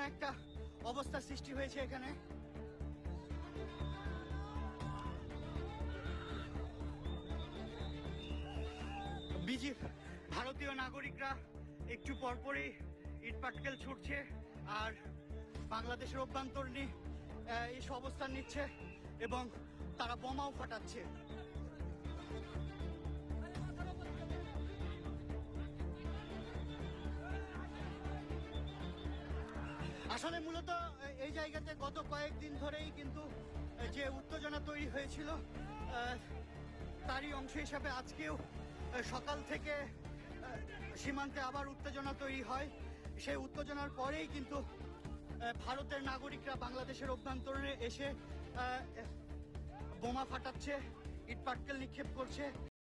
একটা অবস্থা সৃষ্টি হয়েছে এখানে। ভারতীয় নাগরিকরা একটু পরপরই ইট পাটকেল ছুটছে আর বাংলাদেশের অভ্যন্তরীণ এসব অবস্থান নিচ্ছে এবং তারা বোমাও ফাটাচ্ছে। আসলে মূলত এই জায়গাতে গত কয়েকদিন ধরেই কিন্তু যে উত্তেজনা তৈরি হয়েছিল তারই অংশ হিসাবে আজকেও সকাল থেকে সীমান্তে আবার উত্তেজনা তৈরি হয়। সেই উত্তেজনার পরেই কিন্তু ভারতের নাগরিকরা বাংলাদেশের অভ্যন্তরে এসে বোমা ফাটাচ্ছে, ইট পাটকেল নিক্ষেপ করছে।